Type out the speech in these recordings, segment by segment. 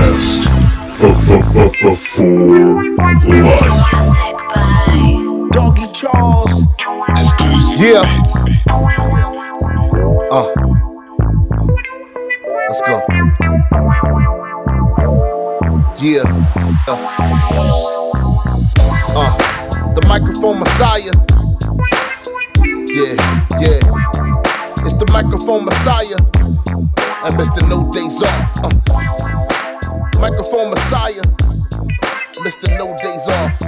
podcast for life. Doggy Charles. Yeah. Let's go. Yeah. The microphone messiah. Yeah. It's the microphone messiah. And Mr. No Days Off. Microphone messiah. Mr. No Days Off.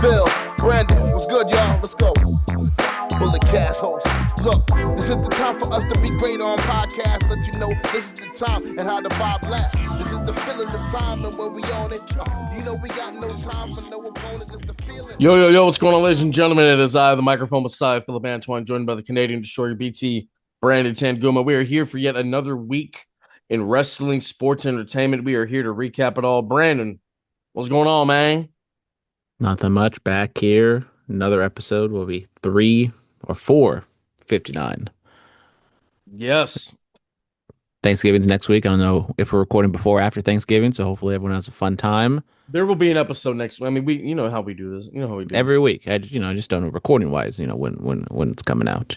Phil, Brandon, what's good, y'all? Let's go. Bullet Cast host. Look, this is the time for us to be great on podcasts. Let you know this is the time and how the vibe lasts. This is the feeling of time and when we on it. You know we got no time for no opponent, just the feeling. Yo, what's going on, ladies and gentlemen? It is I, the microphone messiah, Phillip Brandon, joined by the Canadian Destroyer BT, Brandon Tanguma. We are here for yet another week in wrestling, sports, entertainment. We are here to recap it all. Brandon, what's going on, man? Nothing much. Back here. Another episode will be 3 or 4:59. Yes. Thanksgiving's next week. I don't know if we're recording before or after Thanksgiving, so hopefully everyone has a fun time. There will be an episode next week. I mean, you know how we do this. You know how we do every this. week. I just don't know recording wise. When it's coming out.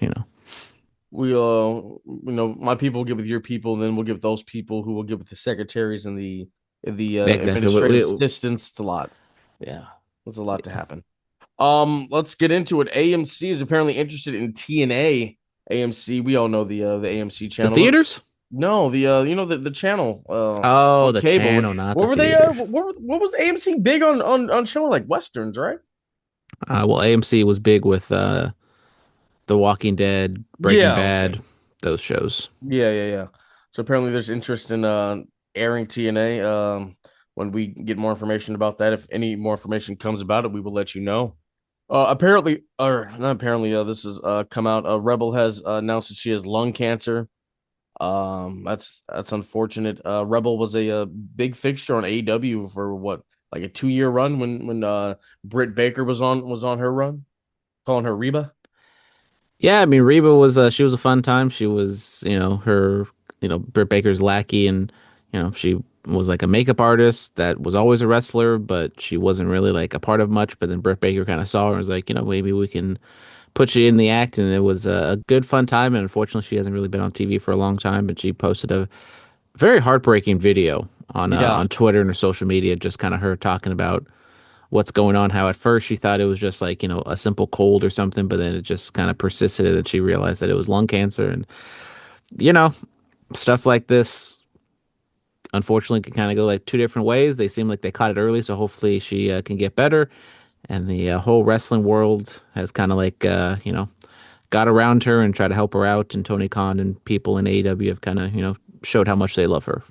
We my people will get with your people, and then we'll get with those people who will get with the secretaries and the administrative assistants. It's a lot. Yeah, there's a lot to happen. Let's get into it. AMC is apparently interested in TNA. AMC, we all know the AMC channel. The theaters? No, the channel. The cable. channel, not what the were theaters. they? What was AMC big on showing like westerns, right? Well, AMC was big with The Walking Dead, Breaking Bad, those shows. Yeah. So apparently there's interest in airing TNA. When we get more information about that, if any more information comes about it, we will let you know. This has come out. Rebel has announced that she has lung cancer. That's unfortunate. Rebel was a big fixture on AEW for what, like a 2-year run when Britt Baker was on her run, calling her Reba. Yeah, I mean Reba was she was a fun time. She was Britt Baker's lackey, and she was like a makeup artist that was always a wrestler, but she wasn't really like a part of much. But then Britt Baker kind of saw her and was like, maybe we can put you in the act, and it was a good fun time. And unfortunately, she hasn't really been on TV for a long time, but she posted a very heartbreaking video on Twitter and her social media, just kind of her talking about what's going on. How at first she thought it was just like a simple cold or something, but then it just kind of persisted, and she realized that it was lung cancer. And stuff like this unfortunately can kind of go like two different ways. They seem like they caught it early, so hopefully she can get better. And the whole wrestling world has kind of like got around her and tried to help her out. And Tony Khan and people in AEW have kind of showed how much they love her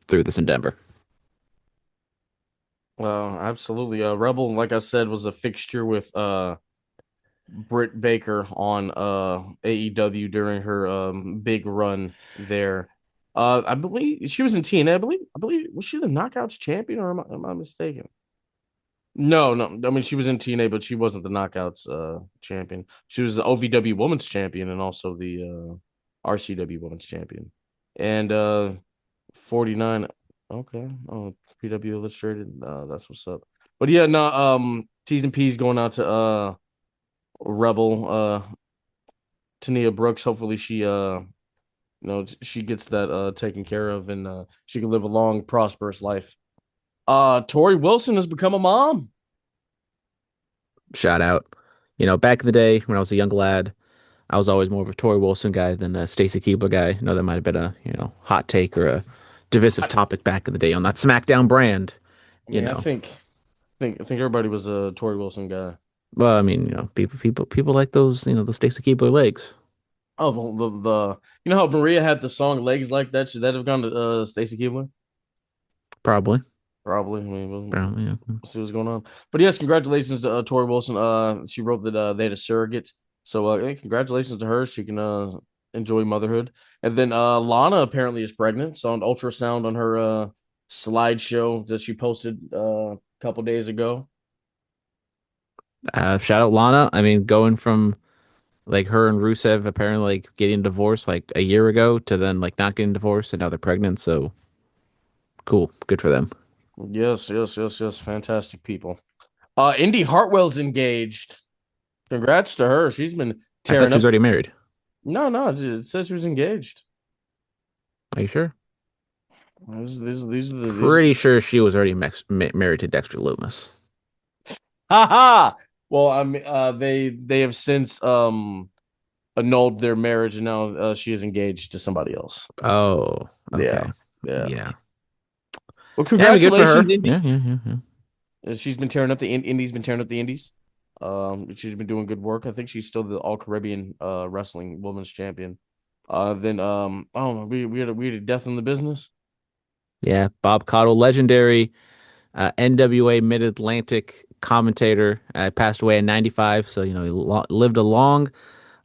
through this endeavor. Absolutely. Rebel, like I said, was a fixture with Britt Baker on AEW during her big run there. I believe she was in TNA. I believe was she the Knockouts champion, or am I mistaken? No. I mean, she was in TNA, but she wasn't the Knockouts champion. She was the OVW Women's Champion and also the RCW Women's Champion. And 49. Okay. Oh, PW Illustrated. That's what's up. But yeah, no. T's and P's going out to Rebel. Tania Brooks. Hopefully she she gets that taken care of, and she can live a long, prosperous life. Tori Wilson has become a mom. Shout out. Back in the day when I was a young lad, I was always more of a Tori Wilson guy than a Stacy Keibler guy. That might have been a hot take or a divisive topic back in the day on that SmackDown brand. I think everybody was a Tori Wilson guy. Well, I mean, people like those those Stacy Keibler legs. Oh, the how Maria had the song "Legs Like That"? Should that have gone to Stacy Keibler? Probably. I mean, Probably. Yeah. We'll see what's going on. But yes, congratulations to Tori Wilson. She wrote that they had a surrogate, so congratulations to her. She can enjoy motherhood. And then Lana apparently is pregnant. Saw an ultrasound on her slideshow that she posted a couple days ago. Shout out Lana. I mean, going from like her and Rusev apparently like getting divorced like a year ago to then like not getting divorced and now they're pregnant. So Cool. Good for them. Yes, yes, yes, yes. Fantastic people. Indy Hartwell's engaged. Congrats to her. She's been I thought tearing she was up. already married. No, no, it says she was engaged. Are you sure? These. Pretty sure she was already married to Dexter Loomis. Ha ha. Well, they have since annulled their marriage, and now she is engaged to somebody else. Oh, Yeah, okay. yeah. Yeah. Well, Yeah, I mean, good for her. congratulations, Indy. Yeah, yeah, yeah, yeah. She's been tearing up the Indies. Been tearing up the Indies. She's been doing good work. I think she's still the All Caribbean wrestling women's champion. Then oh, we had a death in the business. Yeah, Bob Caudle, legendary NWA Mid Atlantic commentator, passed away in '95. So he lived a long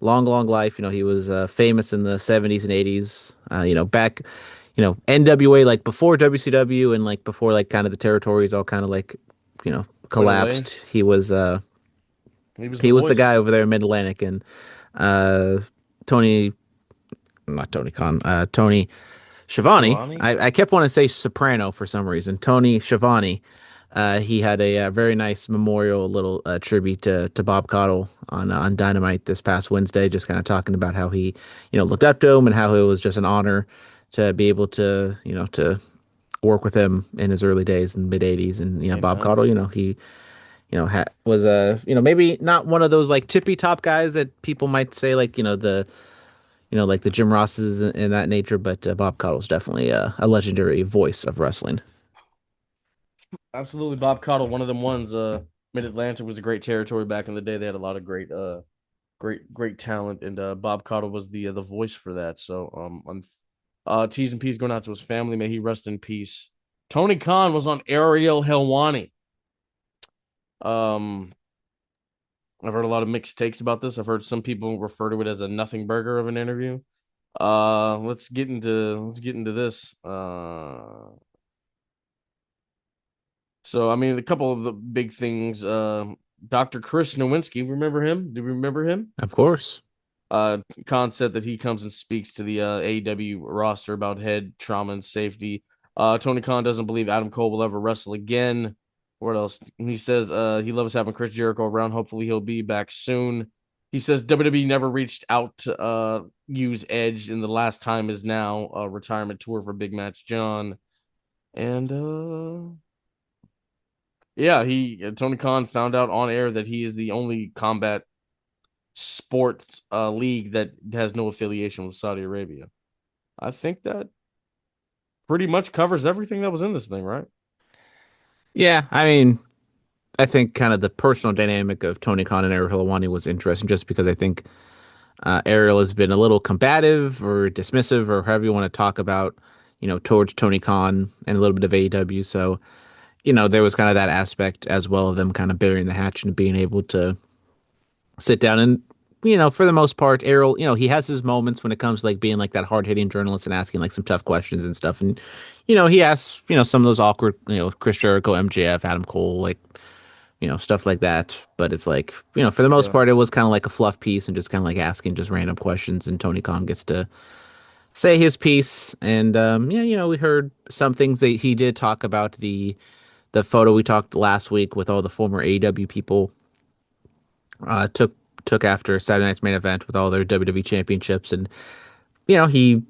life. He was famous in the '70s and '80s. Back, NWA like before WCW and like before like kind of the territories all kind of like Went away. collapsed. He was the He was the voice. guy over there in Mid Atlantic, and uh, Tony, not Tony Khan, Tony Schiavone. Shivani. I kept wanting to say Soprano for some reason. Tony Schiavone. He had a very nice memorial, little tribute to Bob Caudle on Dynamite this past Wednesday. Just kind of talking about how he, looked up to him and how it was just an honor to be able to, to work with him in his early days in the mid '80s. And Bob Amen. Caudle, he, was a, maybe not one of those like tippy top guys that people might say like, like the Jim Rosses and that nature, but Bob Caudle's definitely a legendary voice of wrestling. Absolutely, Bob Caudle, one of them ones. Mid Atlantic was a great territory back in the day. They had a lot of great talent, and Bob Caudle was the voice for that. So T's and P's going out to his family. May he rest in peace. Tony Khan was on Ariel Helwani. Um, I've heard a lot of mixed takes about this. I've heard some people refer to it as a nothing burger of an interview. Let's get into this. So I mean, a couple of the big things. Dr. Chris Nowinski, remember him? Do you remember him? Of course. Khan said that he comes and speaks to the AEW roster about head trauma and safety. Tony Khan doesn't believe Adam Cole will ever wrestle again. What else? He says he loves having Chris Jericho around. Hopefully he'll be back soon. He says WWE never reached out to use Edge, and the last time is now a retirement tour for Big Match John. And yeah, he Tony Khan found out on air that he is the only combat sports league that has no affiliation with Saudi Arabia. I think that pretty much covers everything that was in this thing, right? Yeah, I mean, I think kind of the personal dynamic of Tony Khan and Ariel Helwani was interesting just because I think Ariel has been a little combative or dismissive or however you want to talk about, towards Tony Khan and a little bit of AEW. So, there was kind of that aspect as well of them kind of burying the hatch and being able to sit down and, for the most part, Ariel, he has his moments when it comes to like being like that hard hitting journalist and asking like some tough questions and stuff. And, he asks, some of those awkward, Chris Jericho, MJF, Adam Cole, like, stuff like that. But it's like, for the most Yeah. part, it was kind of like a fluff piece and just kind of like asking just random questions. And Tony Khan gets to say his piece. And yeah, we heard some things that he did talk about the photo we talked last week with all the former AEW people took after Saturday Night's main event with all their WWE championships. And he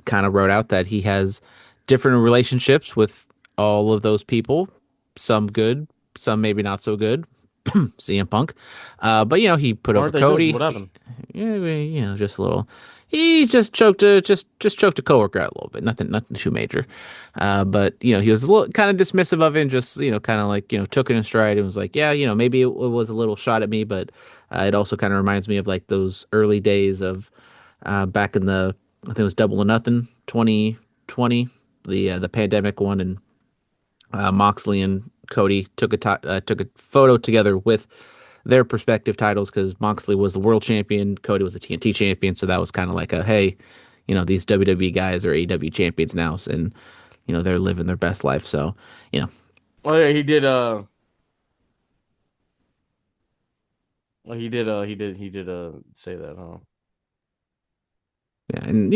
kind of wrote out that he has different relationships with all of those people, some good, some maybe not so good. CM Punk. But he put Why over aren't they good? Cody. What happened? Yeah, just a little. He just choked just choked a coworker out a little bit. Nothing too major. But he was a little kind of dismissive of it and just kind of like took it in stride and was like, yeah, maybe it was a little shot at me, but it also kind of reminds me of like those early days of back in the I think it was Double or Nothing 2020, the pandemic one, and Moxley and Cody took a photo together with their respective titles because Moxley was the world champion, Cody was the TNT champion, so that was kind of like a hey, these WWE guys are AEW champions now, and they're living their best life. So you know, Oh yeah, he did. He did say that, huh? yeah, and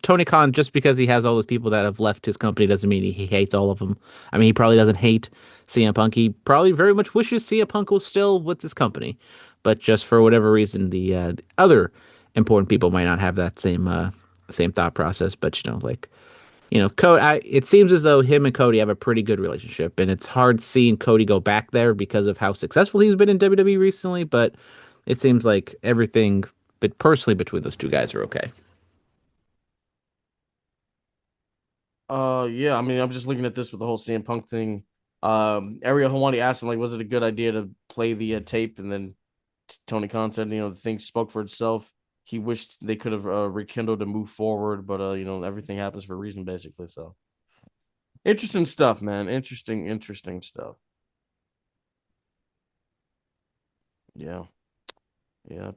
Tony Khan, just because he has all those people that have left his company doesn't mean he hates all of them. I mean, he probably doesn't hate CM Punk. He probably very much wishes CM Punk was still with this company, but just for whatever reason, the other important people might not have that same thought process. But like Cody, it seems as though him and Cody have a pretty good relationship, and it's hard seeing Cody go back there because of how successful he's been in WWE recently. But it seems like everything, but personally between those two guys are okay. Yeah, I mean, I'm just looking at this with the whole CM Punk thing. Ariel Helwani asked him, like, was it a good idea to play the tape? And then Tony Khan said, the thing spoke for itself. He wished they could have rekindled and moved forward, but everything happens for a reason, basically. So interesting stuff, man. Interesting stuff. Yeah, yeah.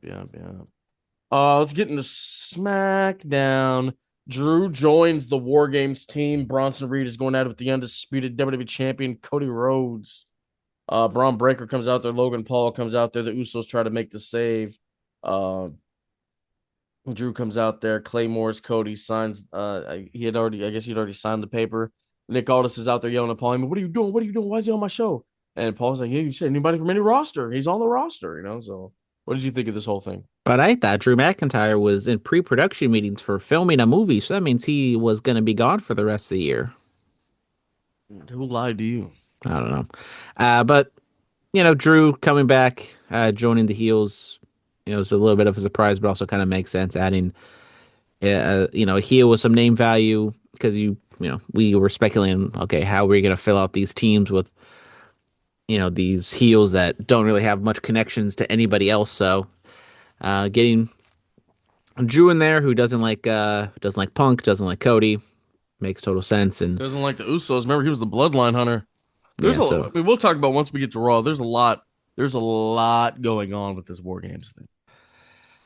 Let's get into SmackDown. Drew joins the WarGames team. Bronson Reed is going at it with the undisputed WWE champion Cody Rhodes. Braun Breaker comes out there. Logan Paul comes out there. The Usos try to make the save. Drew comes out there. Claymore's Cody signs. I guess he'd already signed the paper. Nick Aldis is out there yelling at Paul Heyman, "What are you doing? What are you doing? Why is he on my show?" And Paul's like, "Yeah, you said anybody from any roster. He's on the roster, So, what did you think of this whole thing? But I thought Drew McIntyre was in pre-production meetings for filming a movie, so that means he was going to be gone for the rest of the year. Who lied to you? I don't know. But Drew coming back, joining the heels, it's a little bit of a surprise, but also kind of makes sense adding, a heel with some name value because we were speculating, okay, how are we going to fill out these teams with, these heels that don't really have much connections to anybody else. So, getting Drew in there who doesn't like Punk, doesn't like Cody, makes total sense. And Doesn't like the Usos. Remember, he was the bloodline hunter. so I mean, we'll talk about once we get to Raw. There's a lot. There's a lot going on with this War Games thing.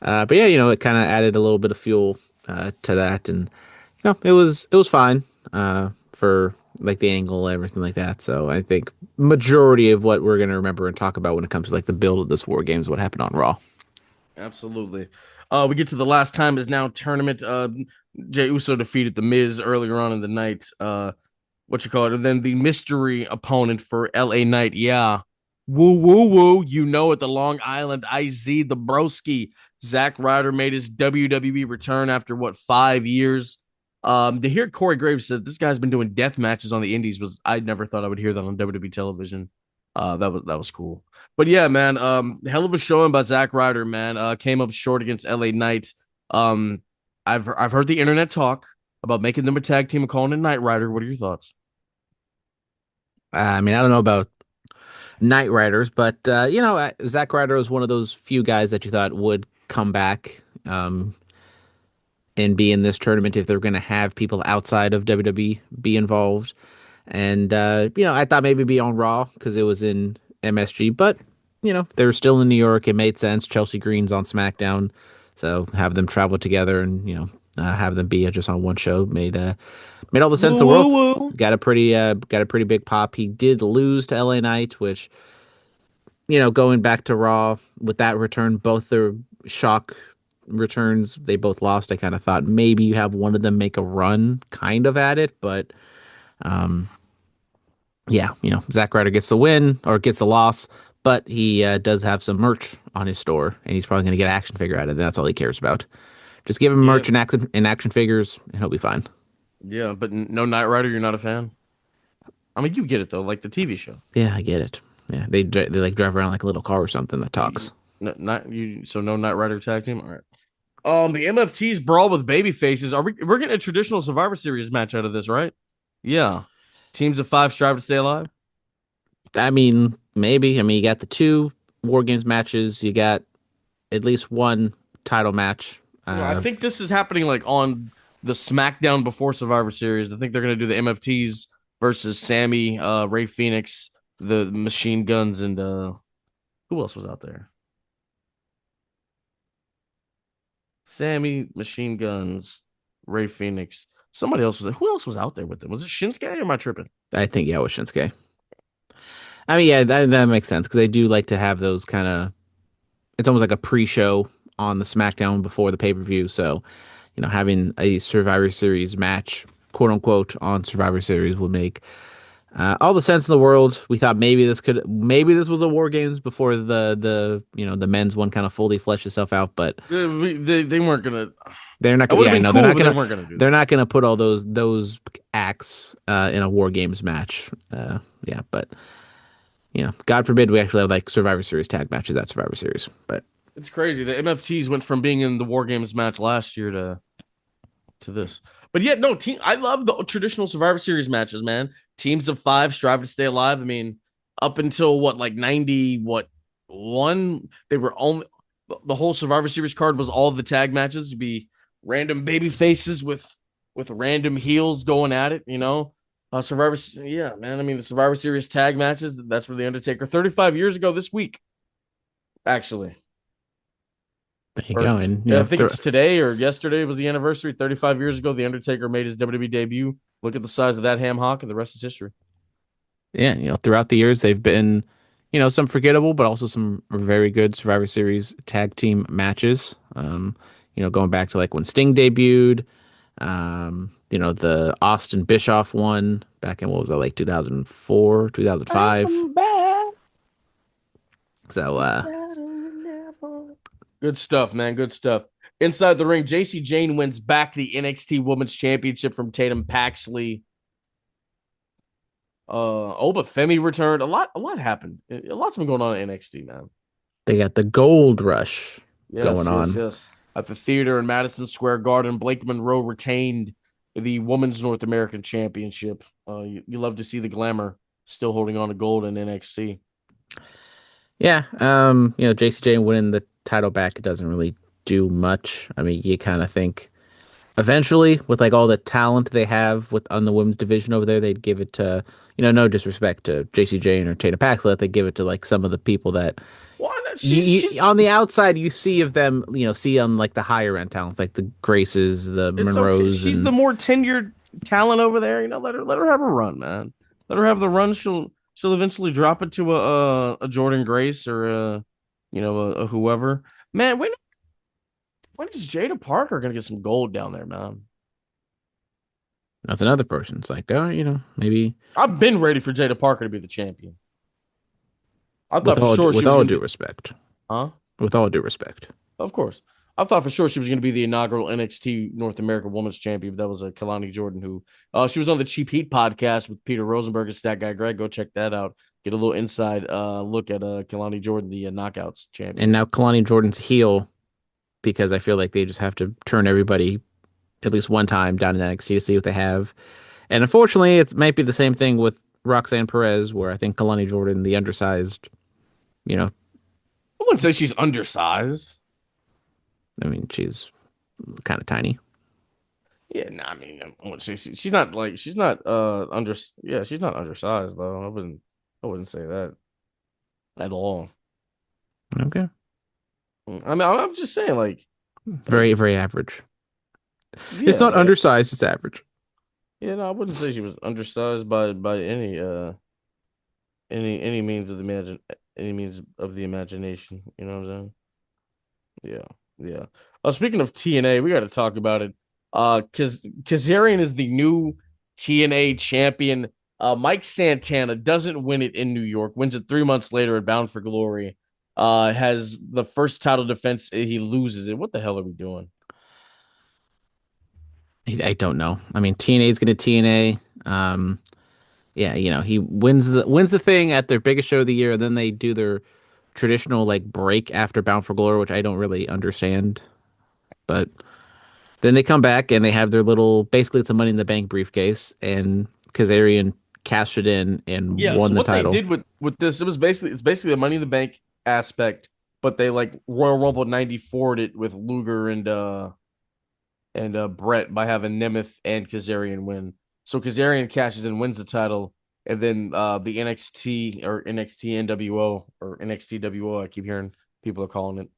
but yeah, it kind of added a little bit of fuel to that, and it was fine for like the angle, everything like that. So I think majority of what we're gonna remember and talk about when it comes to like the build of this War Games, what happened on Raw. Absolutely. We get to the last time is now tournament. Jey Uso defeated the Miz earlier on in the night. And then the mystery opponent for LA Knight. Yeah. Woo woo woo. At the Long Island IZ, the broski. Zack Ryder made his WWE return after 5 years. To hear Corey Graves said this guy's been doing death matches on the indies I never thought I would hear that on WWE television. That was cool. But yeah, man, hell of a showing by Zack Ryder, man. Came up short against LA Knight. I've heard the internet talk about making them a tag team and calling it Knight Rider. What are your thoughts? I mean, I don't know about Knight Riders, but Zack Ryder was one of those few guys that you thought would come back and be in this tournament if they're going to have people outside of WWE be involved. And I thought maybe be on Raw because it was in MSG, but they were still in New York. It made sense. Chelsea Green's on SmackDown, so have them travel together and have them be just on one show made all the sense in the world. Woo. Got a pretty big pop. He did lose to LA Knight, which going back to Raw with that return, both their shock returns, they both lost. I kind of thought maybe you have one of them make a run kind of at it, but yeah, Zack Ryder gets the win or gets the loss, but he does have some merch on his store, and he's probably going to get an action figure out of it. That's all he cares about. Just give him merch and action figures, and he'll be fine. Yeah, but no Knight Rider, you're not a fan? I mean, you get it, though, like the TV show. Yeah, I get it. Yeah, they like drive around like a little car or something that talks. So no Knight Rider tag team? All right. The MFTs brawl with baby faces. We're getting a traditional Survivor Series match out of this, right? Yeah. Teams of 5 strive to stay alive? I mean, maybe. I mean, you got the 2 War Games matches. You got at least one title match. I think this is happening like on the SmackDown before Survivor Series. I think they're going to do the MFTs versus Sammy, Ray Phoenix, the Machine Guns, and who else was out there? Sammy, Machine Guns, Ray Phoenix. Somebody else was there. Who else was out there with them? Was it Shinsuke or am I tripping? I think, yeah, it was Shinsuke. I mean, yeah, that makes sense because they do like to have those kind of. It's almost like a pre-show on the SmackDown before the pay-per-view. So, having a Survivor Series match, quote unquote, on Survivor Series would make all the sense in the world. We thought maybe this was a War Games before the men's one kind of fully fleshed itself out, but They weren't gonna. they're not That gonna. would have Yeah, been no, cool, but they weren't gonna do they're that. not gonna put all those acts in a War Games match. Yeah, but God forbid we actually have like Survivor Series tag matches at Survivor Series. But It's crazy. The MFTs went from being in the War Games match last year to this. But yet, no team. I love the traditional Survivor Series matches, man. Teams of five strive to stay alive. I mean, up until what, like 90, what, one? They were only the whole Survivor Series card was all the tag matches to be random baby faces with random heels going at it. Survivor. Yeah, man. I mean, the Survivor Series tag matches. That's where the Undertaker 35 years ago this week, actually. there you Or go, and I think it's today or yesterday was the anniversary. 35 years ago, The Undertaker made his WWE debut. Look at the size of that ham hock, and the rest is history. yeah, throughout the years they've been, some forgettable, but also some very good Survivor Series tag team matches. Going back to like when Sting debuted, the Austin Bischoff one back in what was that, like 2004, 2005. I'm back. So Good stuff, man. Good stuff. Inside the ring, JC Jane wins back the NXT Women's Championship from Tatum Paxley. Oba Femi returned. A lot happened. A lot's been going on in NXT, man. they got the Gold Rush Yes, going yes, on. yes. At the theater in Madison Square Garden, Blake Monroe retained the Women's North American Championship. You love to see the glamour still holding on to gold in NXT. Yeah, JCJ winning the title back, it doesn't really do much. I mean, you kind of think eventually, with like all the talent they have with on the women's division over there, they'd give it to, no disrespect to JC Jane or Tatum Paxley, they give it to like some of the people that Why not? you on the outside you see of them, see on like the higher end talents, like the Graces, the It's okay. Monroes, She's the and more tenured talent over there. Let her have a run, man. Let her have the run. She'll eventually drop it to a Jordan Grace or a whoever. Man, when is Jada Parker gonna get some gold down there, man? that's another person. It's like, oh, maybe I've been ready for Jada Parker to be the champion. I thought for sure she with was all gonna due be, respect, huh? with all due respect. Of course. I thought for sure she was going to be the inaugural NXT North American Women's Champion. But that was Kalani Jordan, who she was on the Cheap Heat podcast with Peter Rosenberg and Stat Guy Greg. Go check that out. Get a little inside look at Kalani Jordan, the Knockouts And champion. now Kalani Jordan's heel because I feel like they just have to turn everybody at least one time down in NXT to see what they have. And unfortunately, it might be the same thing with Roxanne Perez, where I think Kalani Jordan, the undersized, you know, I wouldn't say she's undersized. I mean, she's kind of tiny. Yeah, no, I mean, I wouldn't say she's not like she's not under. Yeah, she's not undersized though. I wouldn't say that at all. Okay. I mean, I'm just saying like Very, very average. It's yeah, not undersized, it's average. yeah. No, I wouldn't say she was undersized by any means of the any means of the imagination. You know what I'm saying? Yeah, yeah. Speaking of TNA, we got to talk about it. Because Kazarian is the new TNA champion. Mike Santana doesn't win it in New York. Wins it 3 months later at Bound for Glory. Has the first title defense. He loses it. What the hell are we doing? I don't know. I mean, TNA is going to TNA. Yeah, he wins the thing at their biggest show of the year, and then they do their traditional like break after Bound for Glory, which I don't really understand. But then they come back and they have their little, basically it's a Money in the Bank briefcase, and Kazarian cashed it in and Yeah. won So the what they title. did with this, it's basically a Money in the Bank aspect, but they like Royal Rumble '94'd it with Luger and Brett by having Nemeth and Kazarian win. So Kazarian cashes in, wins the title, and then the NXT or NXT NWO or NXT WO, I keep hearing people are calling it,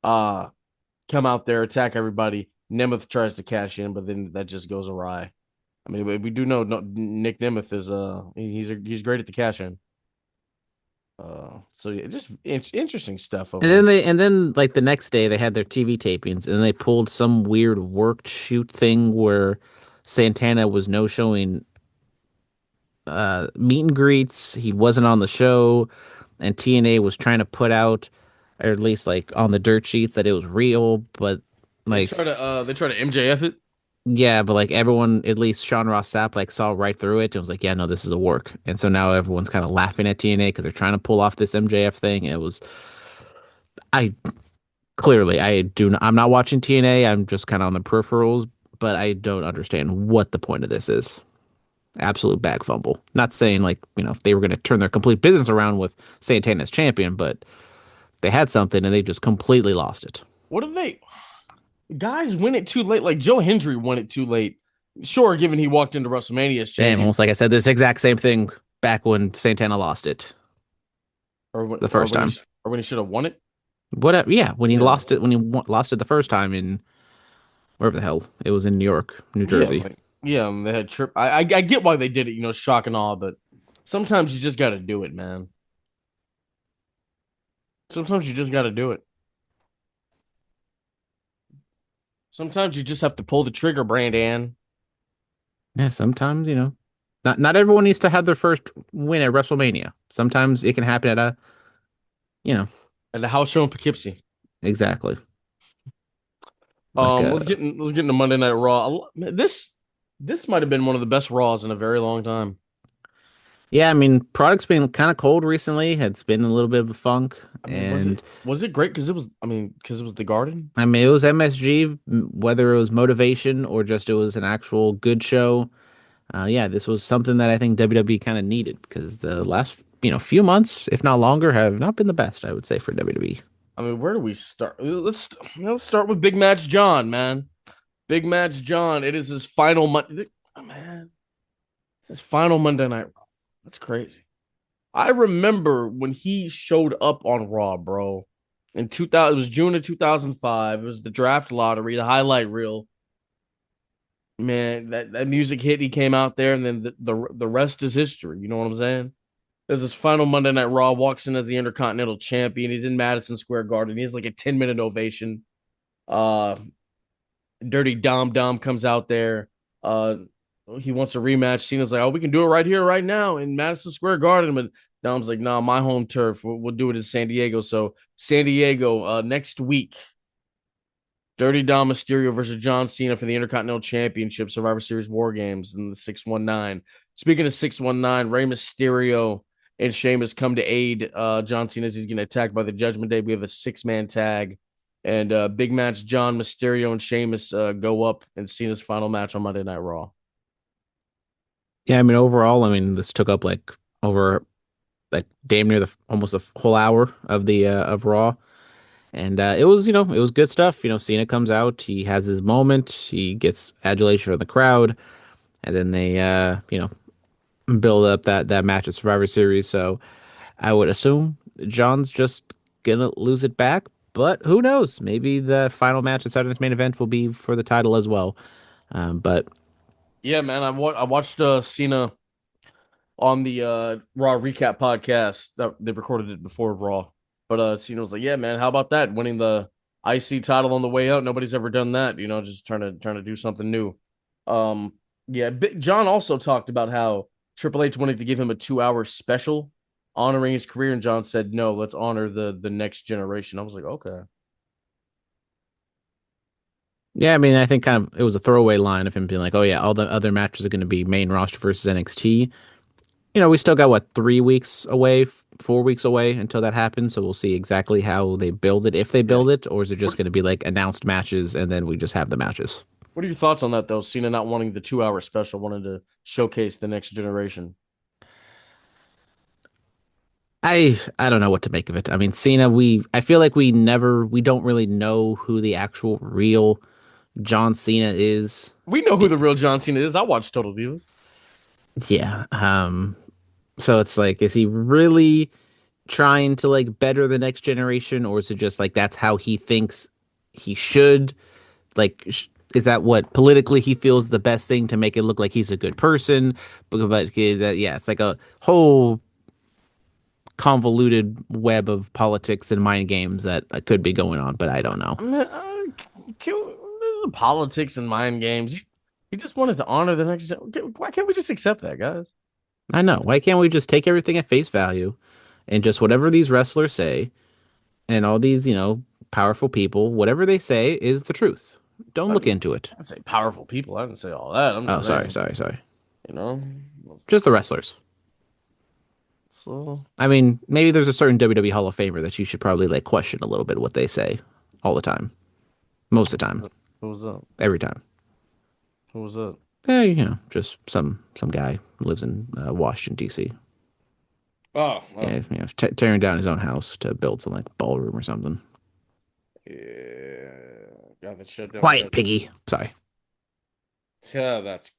uh, come out there, attack everybody. Nemeth tries to cash in, but then that just goes awry. I mean, we do know Nick Nemeth is he's great at the cash in. So yeah, just interesting stuff And over then there. like the next day they had their TV tapings and they pulled some weird worked shoot thing where Santana was no showing meet and greets. He wasn't on the show, and TNA was trying to put out, or at least like on the dirt sheets, that it was real. But like, They try to MJF it. yeah, but like everyone, at least Sean Ross Sapp, like saw right through it and was like, yeah, no, this is a work. And so now everyone's kind of laughing at TNA because they're trying to pull off this MJF thing. And it was, I clearly, I do not, I'm not watching TNA. I'm just kind of on the peripherals, but I don't understand what the point of this is. Absolute bag fumble. Not saying like, if they were going to turn their complete business around with Santana as champion, but they had something and they just completely lost it. What if they guys win it too late? Like Joe Hendry won it too late. Sure, given he walked into WrestleMania as Damn, champion, almost like I said this exact same thing back when Santana lost it the or first time. when he should have won it. Whatever. Yeah, when he Yeah, lost it, lost it the first time in wherever the hell it was, in New York, New yeah, Jersey. they had trip. I get why they did it. Shock and awe, but sometimes you just got to do it, man. Sometimes you just got to do it. Sometimes you just have to pull the trigger, Brandon. Yeah, sometimes not everyone needs to have their first win at WrestleMania. Sometimes it can happen at a you know At the house show in Poughkeepsie. exactly like Let's get into Monday Night Raw. This might have been one of the best Raws in a very long time. yeah. I mean, product's been kind of cold recently. It's been a little bit of a funk, I mean, and was it great because it was? I mean, because it was the Garden. I mean, it was MSG, whether it was motivation or just it was an actual good show. Yeah, this was something that I think WWE kind of needed because the last, few months, if not longer, have not been the best, I woit's say, for WWE. I mean, where do we start? Let's start with Big Match John, man. Big Match John. It is his final Monday. Oh, man, it's his final Monday Night Raw. That's crazy. I remember when he showed up on Raw, bro. In 2000, it was June of 2005. It was the draft lottery, the highlight reel. Man, that music hit. He came out there, and then the rest is history. You know what I'm saying? There's his final Monday Night Raw. Walks in as the Intercontinental Champion. He's in Madison Square Garden. He has like a 10-minute ovation. Uh, Dirty Dom comes out there. Uh, he wants a rematch. Cena's like, "Oh, we can do it right here, right now in Madison Square Garden." But Dom's like, "Nah, my home turf. We'll do it in San Diego." So San Diego next week. Dirty Dom Mysterio versus John Cena for the Intercontinental Championship, Survivor Series War Games in the 619. Speaking of 619, Rey Mysterio and Sheamus come to aid John Cena as he's getting attacked by the Judgment Day. We have a six-man tag. And big match, John Mysterio and Sheamus go up in Cena's final match on Monday Night Raw. Yeah, I mean, overall, I mean, this took up like over like damn near almost a whole hour of the of Raw. And it was, it was good stuff. Cena comes out, he has his moment, he gets adulation from the crowd, and then they, build up that match at Survivor Series. So I would assume John's just gonna lose it back, but who knows? Maybe the final match at Saturday's main event will be for the title as well. But Yeah, man, I watched Cena on the Raw recap podcast. They recorded it before Raw, but Cena was like, "Yeah, man, how about that? Winning the IC title on the way out. Nobody's ever done that. Just trying to do something new." Yeah, John also talked about how Triple H wanted to give him a 2 hour special honoring his career, and John said, "No, let's honor the next generation." I was like, "Okay." yeah, I mean, I think kind of it was a throwaway line of him being like, "Oh yeah, all the other matches are going to be main roster versus NXT." We still got what 3 weeks away, 4 weeks away until that happens. So we'll see exactly how they build it, if they Yeah. build it, or is it just What going to be like announced matches and then we just have the matches? What are your thoughts on that though? Cena not wanting the 2 hour special, wanting to showcase the next generation. I don't know what to make of it. I mean, Cena, I feel like we don't really know who the actual real John Cena is. We know who Be- the real John Cena is. I watch Total Divas. yeah. So it's like, is he really trying to like better the next generation, or is it just like that's how he thinks he should? Like, is that what politically he feels the best thing to make it look like he's a good person? But yeah, it's like a whole convoluted web of politics and mind games that could be going on, but I don't know. I mean, politics and mind games. He just wanted to honor the next. Why can't we just accept that, guys? I know. Why can't we just take everything at face value and just whatever these wrestlers say and all these, powerful people, whatever they say is the truth. Don't look into it. I'd say powerful people. I didn't say all that. I'm Oh, just sorry, saying, sorry. you know. Just the wrestlers. So I mean, maybe there's a certain WWE Hall of Famer that you should probably like question a little bit what they say all the time. Most of the time. who was that? Every time. Who was that? Just some guy who lives in Washington D.C. Oh, Yeah, tearing down his own house to build some like ballroom or something. yeah. Got that shut down. Quiet, piggy. Sorry. Yeah, that's.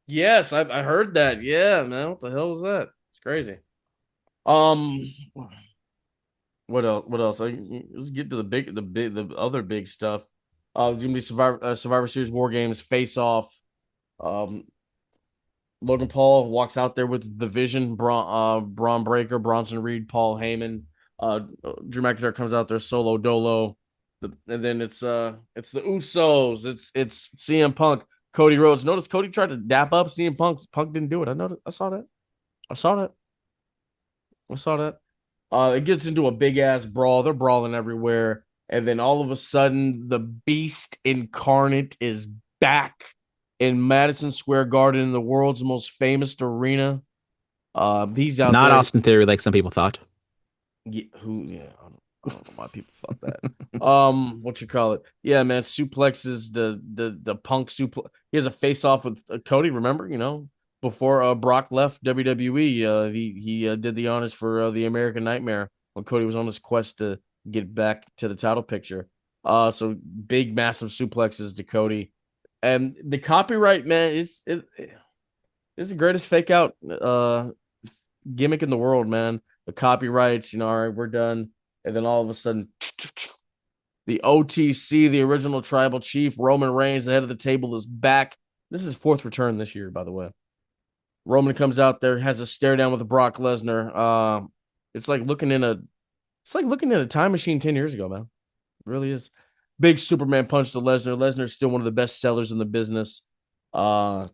Yes, I heard that. Yeah, man. What the hell was that? It's crazy. What else? What else? Let's get to the other big stuff. It's gonna be Survivor Series War Games Face Off. Um, Logan Paul walks out there with the Vision, Braun Breaker, Bronson Reed, Paul Heyman. Drew McIntyre comes out there solo dolo. And then it's the Usos. It's CM Punk, Cody Rhodes. Notice Cody tried to dap up CM Punk. Punk didn't do it. I noticed. I saw that. It gets into a big ass brawl. They're brawling everywhere. And then all of a sudden, the Beast incarnate is back in Madison Square Garden, in the world's most famous arena. He's out Not there. Austin Theory like some people thought. Yeah, I don't know why people thought that. What you call it? Yeah, man, suplexes the Punk suplex. He has a face off with Cody. Remember, before Brock left WWE, he did the honors for the American Nightmare when Cody was on his quest to get back to the title picture. So big, massive suplexes to Cody, and the copyright, man, it's the greatest fake out gimmick in the world, man. The copyrights, all right, we're done, and then all of a sudden, the OTC, the original tribal chief, Roman Reigns, the head of the table, is back. This is his fourth return this year, by the way. Roman comes out there, has a stare down with Brock Lesnar. It's like looking in a time machine 10 years ago, man. It really is. Big Superman punch to Lesnar. Lesnar's still one of the best sellers in the business. And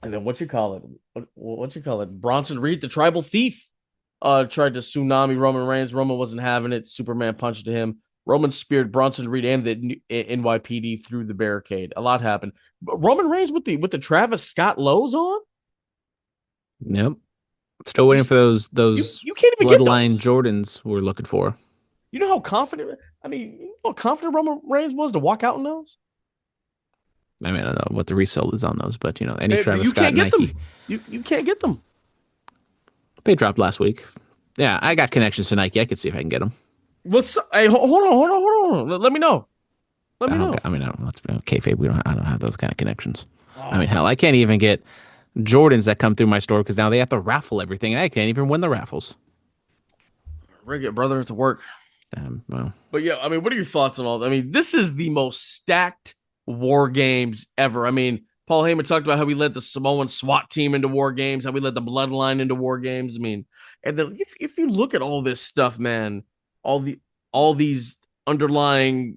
then what you call it? Bronson Reed, the tribal thief, tried to tsunami Roman Reigns. Roman wasn't having it. Superman punched to him. Roman speared Bronson Reed and the NYPD through the barricade. A lot happened. But Roman Reigns with the Travis Scott lows on. Yep. Still waiting for those you can't even bloodline get those. Jordans we're looking for. You know how confident? I mean, you know how confident Roman Reigns was to walk out in those. I mean, I don't know what the resale is on those, but any Hey, Travis you Scott can't get Nike, them. You can't get them. they dropped last week. Yeah, I got connections to Nike. I could see if I can get them. Hey, hold on. Let me know. Let me know. Okay. I mean, let's kayfabe. I don't have those kind of connections. I mean, hell, I can't even get Jordans that come through my store because now they have to raffle everything, and I can't even win the raffles. Rig it, brother. It's work. Well, But yeah, I mean, what are your thoughts on all that? I mean, this is the most stacked War Games ever. I mean, Paul Heyman talked about how we led the Samoan SWAT team into War Games, how we led the Bloodline into War Games. I mean, and then if you look at all this stuff, man, all these underlying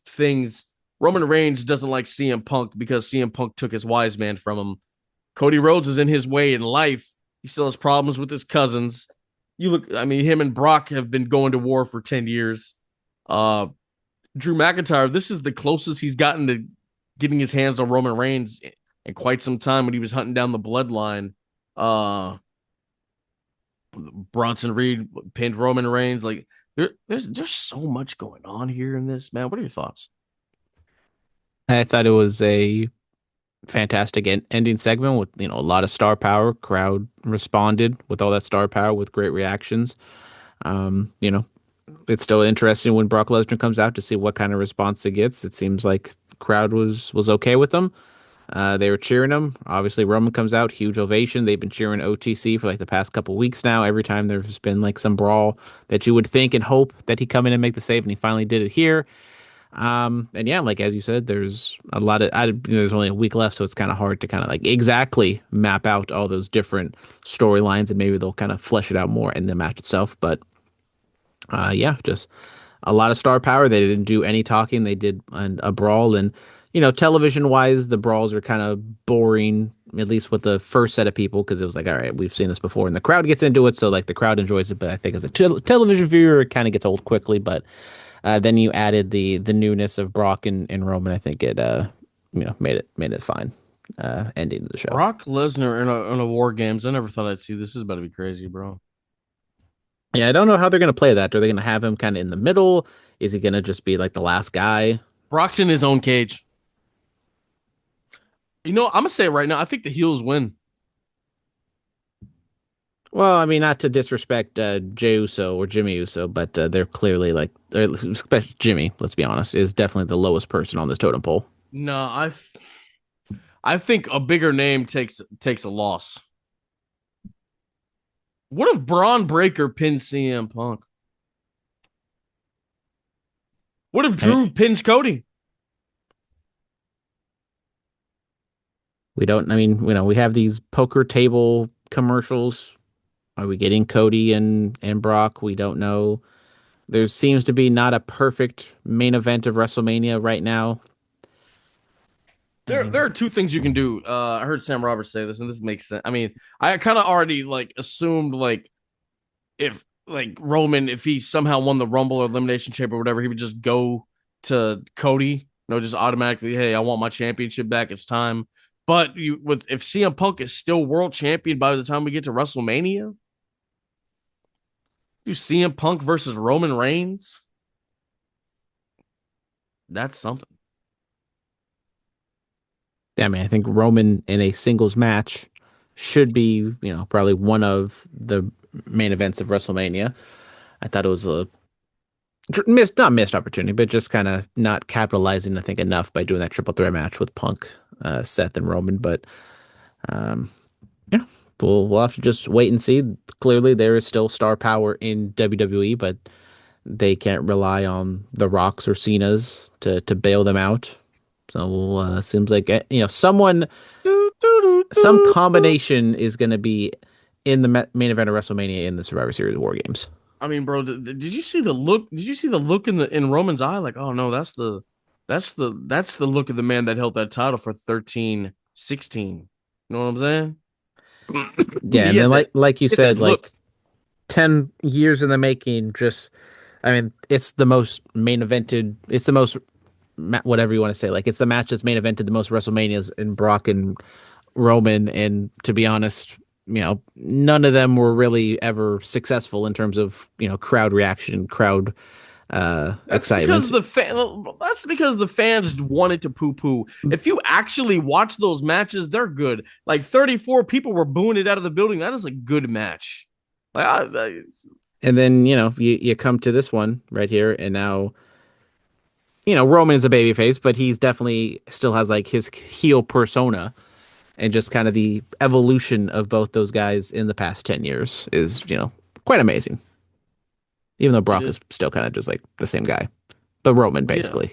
things, Roman Reigns doesn't like CM Punk because CM Punk took his wise man from him. Cody Rhodes is in his way in life. He still has problems with his cousins. Him and Brock have been going to war for 10 years. Drew McIntyre, this is the closest he's gotten to getting his hands on Roman Reigns in quite some time when he was hunting down the bloodline. Bronson Reed pinned Roman Reigns. Like there's so much going on here in this, man. What are your thoughts? I thought it was a fantastic ending segment with a lot of star power. Crowd responded with all that star power with great reactions. It's still interesting when Brock Lesnar comes out to see what kind of response it gets. It seems like the crowd was okay with them. They were cheering him. Obviously, Roman comes out, huge ovation. They've been cheering OTC for like the past couple weeks now. Every time there's been like some brawl that you would think and hope that he'd come in and make the save, and he finally did it here. And yeah, like as you said, there's a lot of there's only a week left, so it's kind of hard to kind of like exactly map out all those different storylines, and maybe they'll kind of flesh it out more in the match itself. But yeah, just a lot of star power. They didn't do any talking. They did a brawl, and television wise, the brawls are kind of boring, at least with the first set of people, because it was like, all right, we've seen this before, and the crowd gets into it, so like the crowd enjoys it. But I think as a television viewer, it kind of gets old quickly. But then you added the newness of Brock and Roman. I think it made it fine ending to the show. Brock Lesnar in a War Games. I never thought I'd see this. This is about to be crazy, bro. Yeah, I don't know how they're gonna play that. Are they gonna have him kind of in the middle? Is he gonna just be like the last guy? Brock's in his own cage. I'm gonna say it right now. I think the heels win. Well, I mean, not to disrespect Jey Uso or Jimmy Uso, but they're clearly like, especially Jimmy, let's be honest, is definitely the lowest person on this totem pole. No, I think a bigger name takes a loss. What if Braun Breaker pins CM Punk? What if I, Drew pins Cody? we don't, I mean, we have these poker table commercials. Are we getting Cody and Brock? We don't know. There seems to be not a perfect main event of WrestleMania right now. I There mean, are two things you can do. I heard Sam Roberts say this, and this makes sense. I mean, I kind of already like assumed like if like Roman, if he somehow won the Rumble or Elimination Chamber or whatever, he would just go to Cody. Just automatically, hey, I want my championship back. It's time. But if CM Punk is still world champion by the time we get to WrestleMania, you CM Punk versus Roman Reigns, that's something. I mean, I think Roman in a singles match should be, probably one of the main events of WrestleMania. I thought it was a not missed opportunity, but just kind of not capitalizing, I think, enough by doing that triple threat match with Punk, Seth, and Roman. But um, yeah, we'll have to just wait and see. Clearly, there is still star power in WWE, but they can't rely on the Rocks or Cenas to bail them out. So seems like some combination is going to be in the main event of WrestleMania in the Survivor Series War Games. I mean, bro, did you see the look? Did you see the look in Roman's eye? Like, oh no, that's the look of the man that held that title for 13, 16. You know what I'm saying? Yeah, and Yeah, then that like you get this said, look. like 10 years in the making. Just, I mean, it's the most main evented. It's the most whatever you want to say. Like it's the match that's main evented the most WrestleManias in Brock and Roman. And to be honest, none of them were really ever successful in terms of crowd reaction, crowd excitement. That's because the fans wanted to poo poo. If you actually watch those matches, they're good. Like 34 people were booing it out of the building. That is a good match. Like And then you come to this one right here, and now Roman is a babyface, but he's definitely still has like his heel persona, and just kind of the evolution of both those guys in the past 10 years is quite amazing. Even though it Brock is. is still kind of just like the same guy, but Roman Yeah. basically.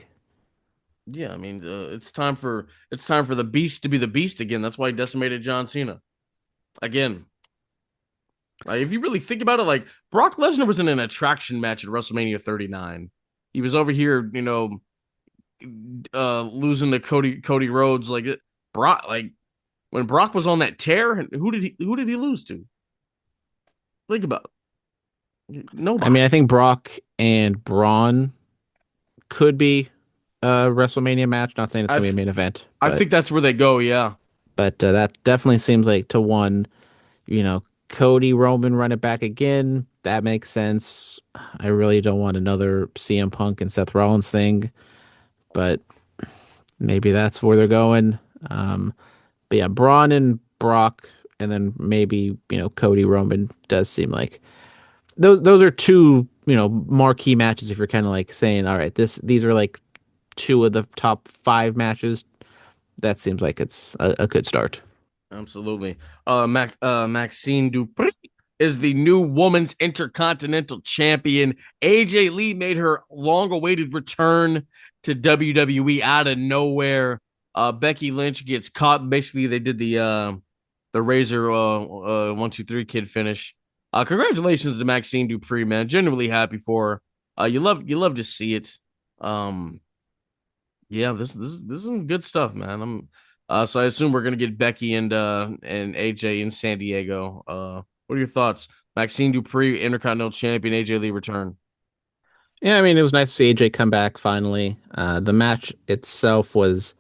Yeah, I mean, it's time for the beast to be the beast again. That's why he decimated John Cena again. Like, if you really think about it, like Brock Lesnar was in an attraction match at WrestleMania 39. He was over here, losing to Cody Rhodes. Brock, like when Brock was on that tear, who did he lose to? Think about it. I mean, I Nobody. think Brock and Braun could be a WrestleMania match. Not saying it's I gonna be a th- main event, I but think that's where they go. Yeah, that definitely seems like to one, Cody Roman run it back again. That makes sense. I really don't want another CM Punk and Seth Rollins thing, but maybe that's where they're going. But yeah, Braun and Brock, and then maybe Cody Roman does seem like those are two marquee matches. If you're kind of like saying, all right, these are like two of the top five matches, that seems like it's a good start. absolutely. Maxine Dupri. is the new women's intercontinental champion. AJ Lee made her long-awaited return to WWE out of nowhere. Becky Lynch gets caught. Basically, they did the Razor 1 2 3 kid finish. Congratulations to Maxine Dupree, man. Genuinely happy for her. You love to see it. Um, yeah, this is some good stuff, man. So I assume we're gonna get Becky and AJ in San Diego. What are your thoughts? Maxine Dupree, Intercontinental Champion, AJ Lee return. Yeah, I mean, it was nice to see AJ come back finally. The match itself was,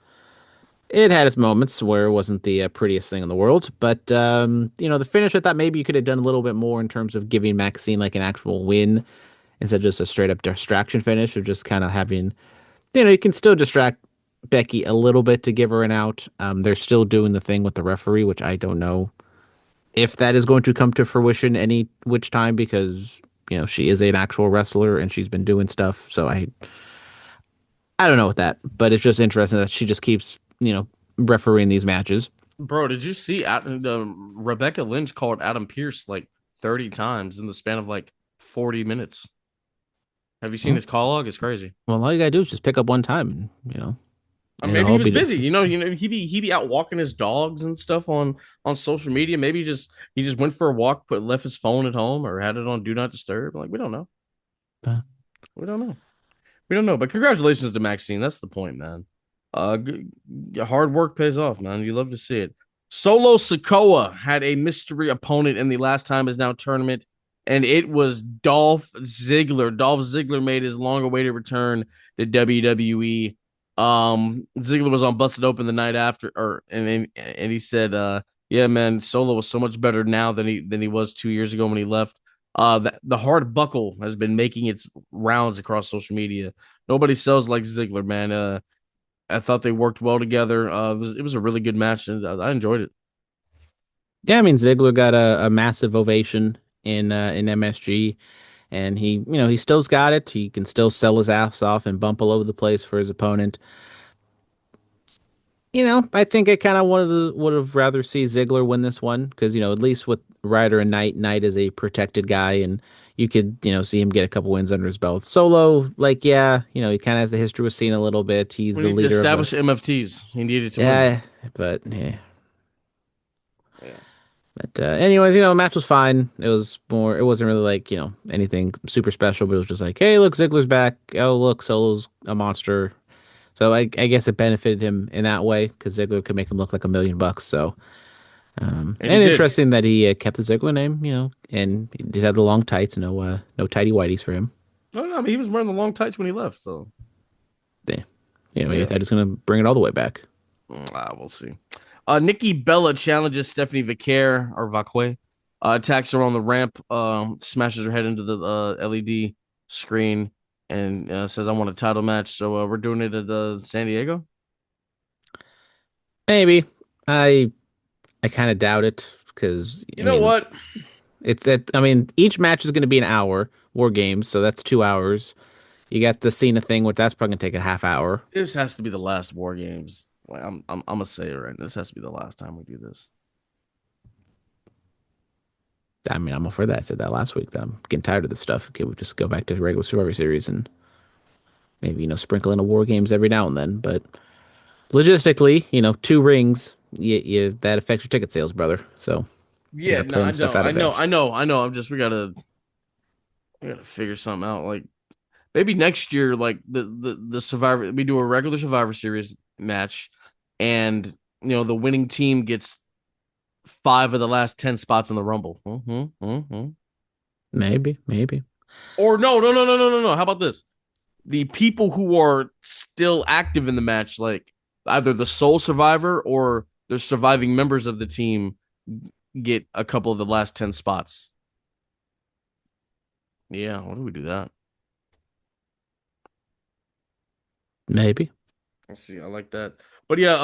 it had its moments where it wasn't the prettiest thing in the world, but the finish, I thought maybe you could have done a little bit more in terms of giving Maxine like an actual win instead of just a straight up distraction finish, or just kind of having, you can still distract Becky a little bit to give her an out. They're still doing the thing with the referee, which I don't know if that is going to come to fruition any which time, because she is an actual wrestler and she's been doing stuff. So I don't know with that, but it's just interesting that she just keeps refereeing these matches. Bro, did you see Rebecca Lynch called Adam Pierce like 30 times in the span of like 40 minutes? Have you seen Well, his call log? It's crazy. well, all you gotta do is just pick up one time, and and Maybe he I'll was be. busy. He be out walking his dogs and stuff on social media. Maybe he just went for a walk, left his phone at home, or had it on Do Not Disturb. Like we don't know. Uh, We don't know. We don't know. But congratulations to Maxine. That's the point, man. Hard work pays off, man. You love to see it. Solo Sikoa had a mystery opponent in the last time is now tournament, and it was Dolph Ziggler. Dolph Ziggler made his long-awaited return to WWE. Ziggler was on Busted Open the night after, and he said, "Yeah, man, Solo was so much better now than he was 2 years ago when he left." The hard buckle has been making its rounds across social media. Nobody sells like Ziggler, man. I thought they worked well together. It was a really good match, and I enjoyed it. yeah, I mean Ziggler got a massive ovation in MSG, and he still's got it. He can still sell his ass off and bump all over the place for his opponent. I think I kind of would have rather see Ziggler win this one because at least with Ryder and Knight is a protected guy, and you could see him get a couple wins under his belt. Solo, like yeah, he kind of has the history with Cena a little bit. He's We the need to leader of the establish MFTs. He needed to win. yeah, but yeah. Yeah. But anyways, the match was fine. It was more. It wasn't really like anything super special, but it was just like, hey, look, Ziggler's back. Oh, look, Solo's a monster. So I guess it benefited him in that way because Ziggler could make him look like $1 million. So And he and did. interesting that he kept the Ziggler name, and he did have the long tights. No tighty whities for him. No, no, I mean, he was wearing the long tights when he left. So, They, maybe yeah, thought he's gonna bring it all the way back. we'll see. Nikki Bella challenges Stephanie Vaquer or Vaque. Attacks her on the ramp. Smashes her head into the LED screen and says, "I want a title match." So we're doing it at San Diego. Maybe I kind of doubt it because You know what? it's that. I mean, each match is going to be an hour. WarGames, so that's 2 hours. You got the Cena thing, which that's probably gonna take a half hour. This has to be the last War Games. Like I'm gonna say it right. This has to be the last time we do this. I mean, I'm all for that. I said that last week. That I'm getting tired of this stuff. Okay, we just go back to the regular Survivor Series and maybe sprinkle in a War Games every now and then. But logistically, two rings, that affects your ticket sales, brother. So you Yeah, gotta no, plan I stuff know, out I know, advance. I know, I know. I'm just we gotta figure something out. Like maybe next year, like the Survivor, we do a regular Survivor Series match, and the winning team gets 5 of the last 10 spots in the Rumble. Maybe. Or no, no, no, no, no, no, no. How about this? The people who are still active in the match, like either the sole survivor or the surviving members of the team, get a couple of the last 10 spots. Yeah, why do we do that? Maybe. I see. I like that. But yeah,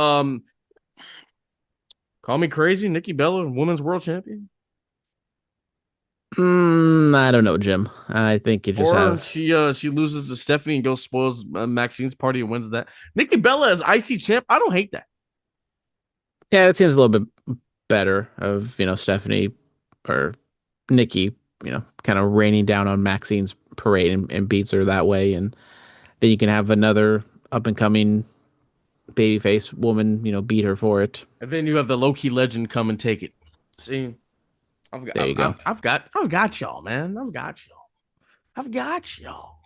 call me crazy, Nikki Bella, women's world champion, I don't know, Jim. I think you just or have. she loses to Stephanie and goes spoils Maxine's party and wins that. Nikki Bella as IC champ. I don't hate that. Yeah, it seems a little bit better of Stephanie or Nikki, kind of raining down on Maxine's parade and beats her that way, and then you can have another up and coming babyface woman, beat her for it. And then you have the low key legend come and take it. See, There you go. I've got y'all, man. I've got y'all. I've got y'all.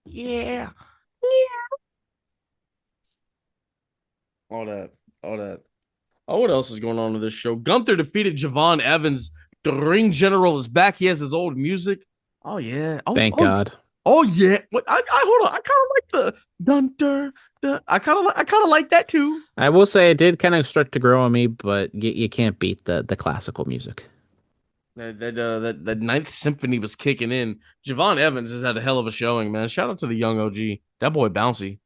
Yeah. Yeah. All that. All that. Oh, what else is going on with this show? Gunther defeated Javon Evans. The ring general is back. He has his old music. Oh yeah. Thank God. Oh yeah. What? I hold on. I kind of like the Gunther. I kind of like that too. I will say it did kind of start to grow on me, but you can't beat the classical music. That Ninth Symphony was kicking in. Javon Evans has had a hell of a showing, man. Shout out to the young OG. That boy bouncy.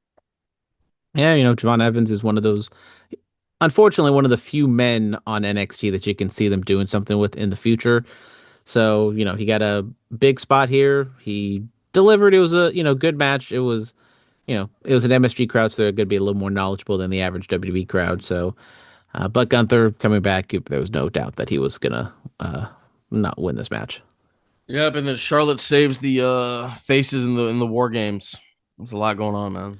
Yeah, Javon Evans is one of those, unfortunately, one of the few men on NXT that you can see them doing something with in the future. So, he got a big spot here. He delivered. It was a, good match. It was an MSG crowd, so they're going to be a little more knowledgeable than the average WWE crowd. So, but Gunther coming back, there was no doubt that he was going to not win this match. Yep, and then Charlotte saves the faces in the war games. There's a lot going on, man.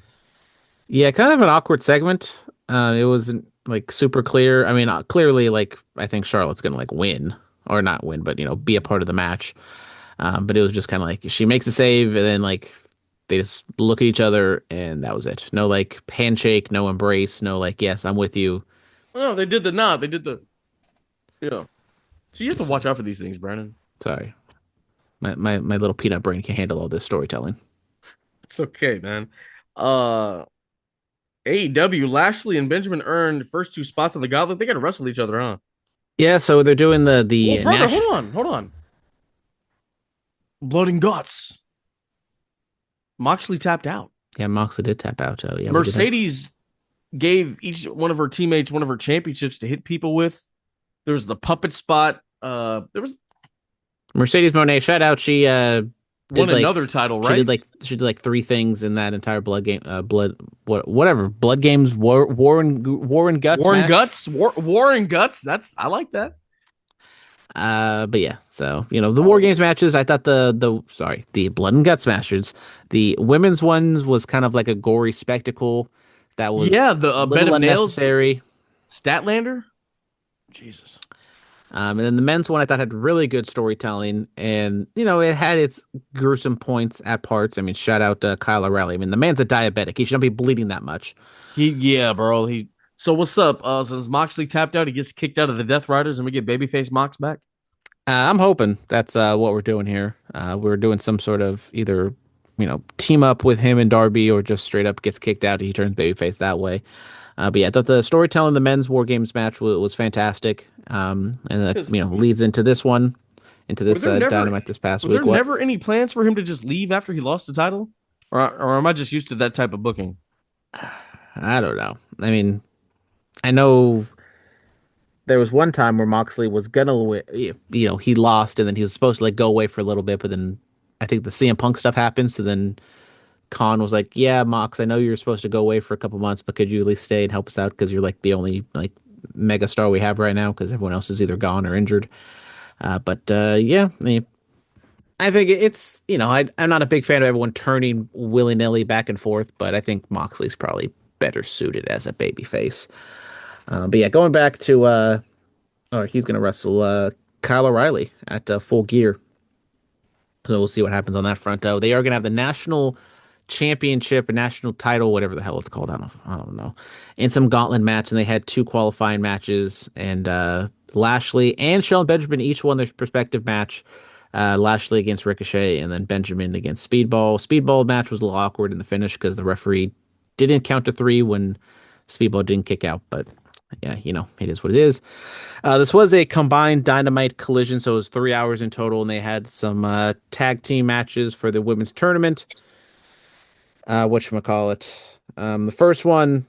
Yeah, kind of an awkward segment. It wasn't like super clear. I mean, clearly, like I think Charlotte's gonna like win or not win, but be a part of the match. But it was just kind of like she makes a save, and then like they just look at each other, and that was it. No like handshake, no embrace, no like yes, I'm with you. No, they did the nod. They did the yeah. So you have to watch out for these things, Brandon. Sorry, my little peanut brain can handle all this storytelling. It's okay, man. AEW, Lashley and Benjamin earned first two spots on the gauntlet. They got to wrestle each other, huh? Yeah, so they're doing the Well, brother, hold on. Blood and guts. Moxley tapped out. Yeah, Moxley did tap out. So yeah, Mercedes gave each one of her teammates one of her championships to hit people with. There was the puppet spot. There was Mercedes Moné. Shout out. She won another title, right? She did like three things in that entire blood game. Whatever. Blood games. War and guts. War and guts. I like that. But yeah, so the War Games matches, I thought the Blood and Guts matches, the women's ones was kind of like a gory spectacle that was the bed of unnecessary. Nails, Statlander, Jesus. And then the men's one I thought had really good storytelling, and it had its gruesome points at parts. I mean, shout out to Kyle O'Reilly. I mean, the man's a diabetic; he shouldn't be bleeding that much. Bro. So what's up? Since Moxley tapped out, he gets kicked out of the Death Riders, and we get babyface Mox back. I'm hoping that's what we're doing here. We're doing some sort of either team up with him and Darby, or just straight up gets kicked out and he turns babyface that way. But yeah, I thought the storytelling in the men's War Games match was fantastic. And that leads into this one, into this Dynamite this past week. Was there never any plans for him to just leave after he lost the title, or am I just used to that type of booking? I don't know. I mean, I know there was one time where Moxley was gonna win, he lost, and then he was supposed to like go away for a little bit, but then I think the CM Punk stuff happened, so then Khan was like, "Yeah, Mox, I know you're supposed to go away for a couple months, but could you at least stay and help us out because you're like the only like mega star we have right now because everyone else is either gone or injured." Yeah, I mean, I think it's I'm not a big fan of everyone turning willy nilly back and forth, but I think Moxley's probably better suited as a babyface. But yeah, going back to he's gonna wrestle Kyle O'Reilly at Full Gear, so we'll see what happens on that front. They are gonna have the national championship, a national title, whatever the hell it's called. I don't know, in some gauntlet match, and they had two qualifying matches, and Lashley and Shelton Benjamin each won their respective match. Lashley against Ricochet, and then Benjamin against Speedball. Speedball match was a little awkward in the finish because the referee didn't count to three when Speedball didn't kick out, but yeah, it is what it is. This was a combined Dynamite Collision, so it was 3 hours in total, and they had some tag team matches for the women's tournament. Whatchamacallit. The first one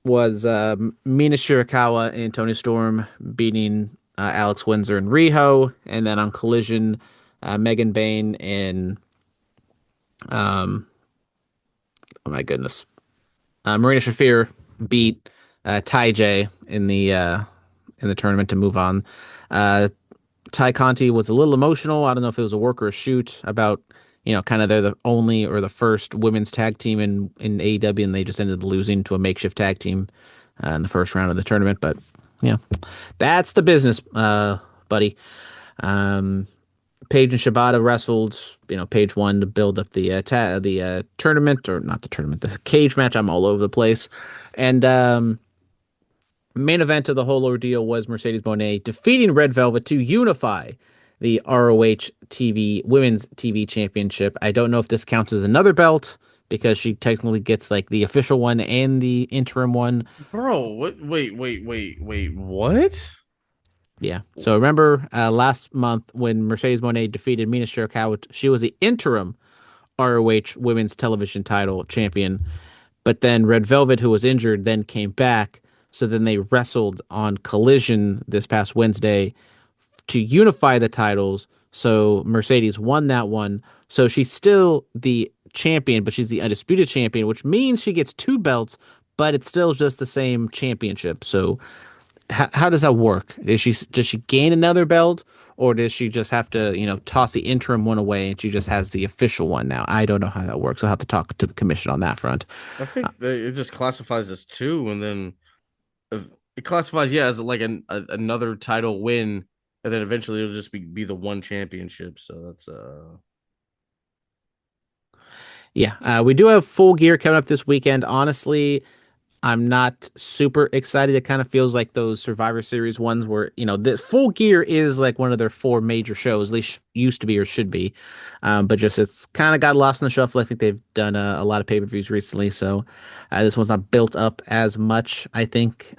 was Mina Shirakawa and Toni Storm beating Alex Windsor and Riho, and then on Collision, Megan Bayne and oh my goodness, Marina Shafir beat Ty J in the tournament to move on. Ty Conti was a little emotional. I don't know if it was a work or a shoot about, kind of they're the only or the first women's tag team in AEW, and they just ended up losing to a makeshift tag team in the first round of the tournament. But that's the business, buddy. Um, Paige and Shibata wrestled. Paige won to build up the tournament, or not the tournament, the cage match. I'm all over the place, and main event of the whole ordeal was Mercedes Moné defeating Red Velvet to unify the ROH Women's TV Championship. I don't know if this counts as another belt because she technically gets like the official one and the interim one. Bro, what? Wait, what? Yeah. So remember last month when Mercedes Moné defeated Mina Shirakawa, she was the interim ROH Women's Television Title champion. But then Red Velvet, who was injured, then came back. So then they wrestled on Collision this past Wednesday to unify the titles. So Mercedes won that one. So she's still the champion, but she's the undisputed champion, which means she gets two belts, but it's still just the same championship. So how does that work? Does she gain another belt, or does she just have to toss the interim one away and she just has the official one now? I don't know how that works. I'll have to talk to the commission on that front. I think it just classifies as two, and then it classifies as like another title win, and then eventually it'll just be the one championship. So that's Yeah, we do have Full Gear coming up this weekend. Honestly, I'm not super excited. It kind of feels like those Survivor Series ones where, the Full Gear is like one of their four major shows. At least used to be or should be. But just it's kind of got lost in the shuffle. I think they've done a lot of pay-per-views recently. So this one's not built up as much, I think.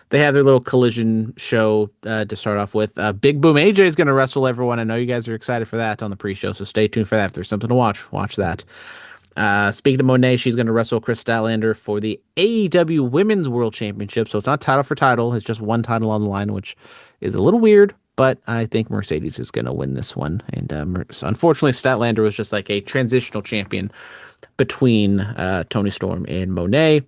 They have their little Collision show to start off with. Big Boom AJ is going to wrestle everyone. I know you guys are excited for that on the pre-show, so stay tuned for that. If there's something to watch that. Speaking of Monet, she's going to wrestle Chris Statlander for the AEW Women's World Championship. So it's not title for title. It's just one title on the line, which is a little weird, but I think Mercedes is going to win this one. And unfortunately, Statlander was just like a transitional champion between Toni Storm and Monet.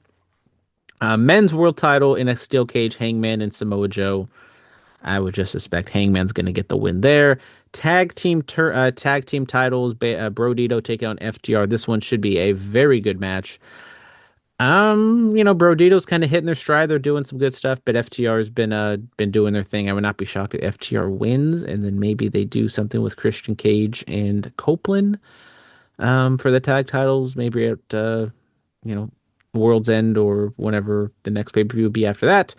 Men's world title in a steel cage, Hangman and Samoa Joe. I would just suspect Hangman's going to get the win there. Tag team titles, Brodito taking on FTR. This one should be a very good match. Brodito's kind of hitting their stride. They're doing some good stuff, but FTR's been doing their thing. I would not be shocked if FTR wins, and then maybe they do something with Christian Cage and Copeland for the tag titles, maybe at World's End or whenever the next pay-per-view will be after that.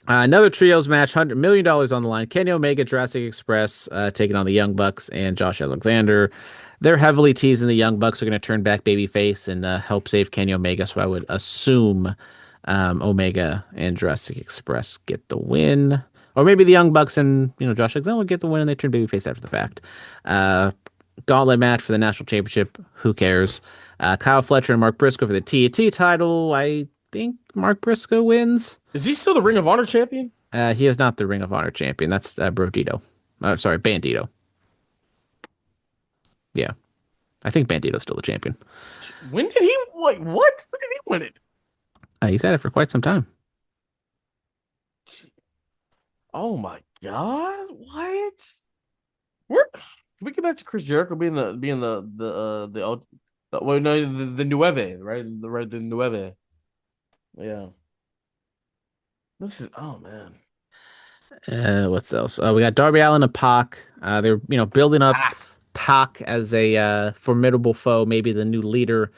Another trios match, $100 million on the line. Kenny Omega, Jurassic Express taking on the Young Bucks and Josh Alexander. They're heavily teasing the Young Bucks are going to turn back babyface and help save Kenny Omega, so I would assume Omega and Jurassic Express get the win. Or maybe the Young Bucks and Josh Alexander will get the win and they turn babyface after the fact. Gauntlet match for the national championship. Who cares? Kyle Fletcher and Mark Briscoe for the TNT title. I think Mark Briscoe wins. Is he still the Ring of Honor champion? He is not the Ring of Honor champion. That's Brodito. Sorry, Bandito. Yeah. I think Bandito's still the champion. When did he what? When did he win it? He's had it for quite some time. Oh my God! What? Where? Can we get back to Chris Jericho being the Nueve, right? The Nueve. Yeah. This is man. What's else? We got Darby Allin and Pac. They're building up Pac as a formidable foe, maybe the new leader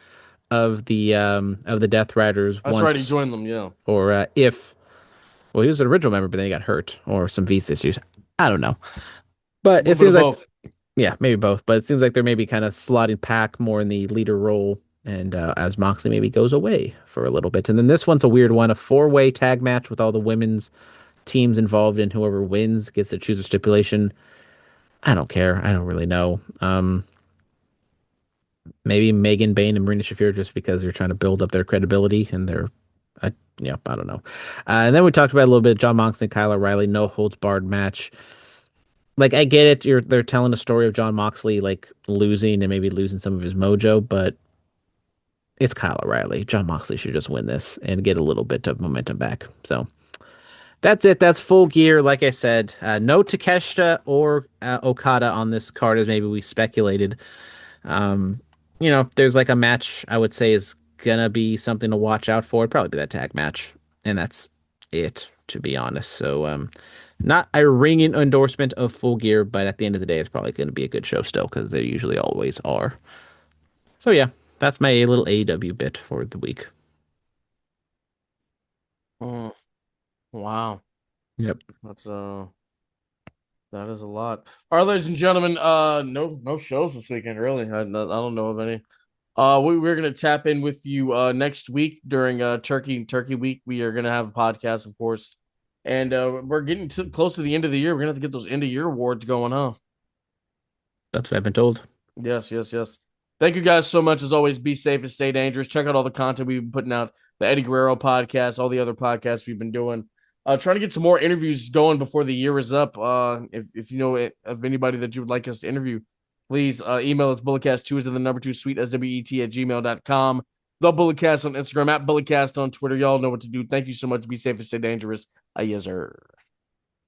of the Death Riders. That's right, he joined them, yeah. Or he was an original member, but then he got hurt or some visa issues. I don't know. But it seems like both. Yeah, maybe both. But it seems like they're maybe kind of slotting Pac more in the leader role, and as Moxley maybe goes away for a little bit. And then this one's a weird one, a 4-way tag match with all the women's teams involved, and whoever wins gets to choose a stipulation. I don't care. I don't really know. Maybe Megan Bayne and Marina Shafir just because they're trying to build up their credibility and they're, I don't know. And then we talked about a little bit John Moxley and Kyle O'Reilly, no holds barred match. Like, I get it. They're telling a story of John Moxley like losing and maybe losing some of his mojo, but it's Kyle O'Reilly. John Moxley should just win this and get a little bit of momentum back. So That's it. That's Full Gear. Like I said, no Takeshita or Okada on this card as maybe we speculated. Um, if there's like a match I would say is gonna be something to watch out for, it'd probably be that tag match. And that's it, to be honest. So, not a ringing endorsement of Full Gear, but at the end of the day, it's probably going to be a good show still because they usually always are. So, yeah, that's my little AEW bit for the week. Mm, wow. Yep. That's that is a lot. All right, ladies and gentlemen, no shows this weekend, really. I don't know of any. We're gonna tap in with you next week during Turkey Week. We are gonna have a podcast, of course, and we're getting close to the end of the year. We're gonna have to get those end of year awards going, huh? That's what I've been told. Yes, yes, yes. Thank you guys so much. As always, be safe and stay dangerous. Check out all the content we've been putting out, the Eddie Guerrero podcast, all the other podcasts we've been doing. Trying to get some more interviews going before the year is up. If you know of anybody that you would like us to interview, please email us bulletcast2 to the number 2 sweet swet at gmail.com. The Bulletcast on Instagram, at Bulletcast on Twitter. Y'all know what to do. Thank you so much. Be safe and stay dangerous. Yes, sir.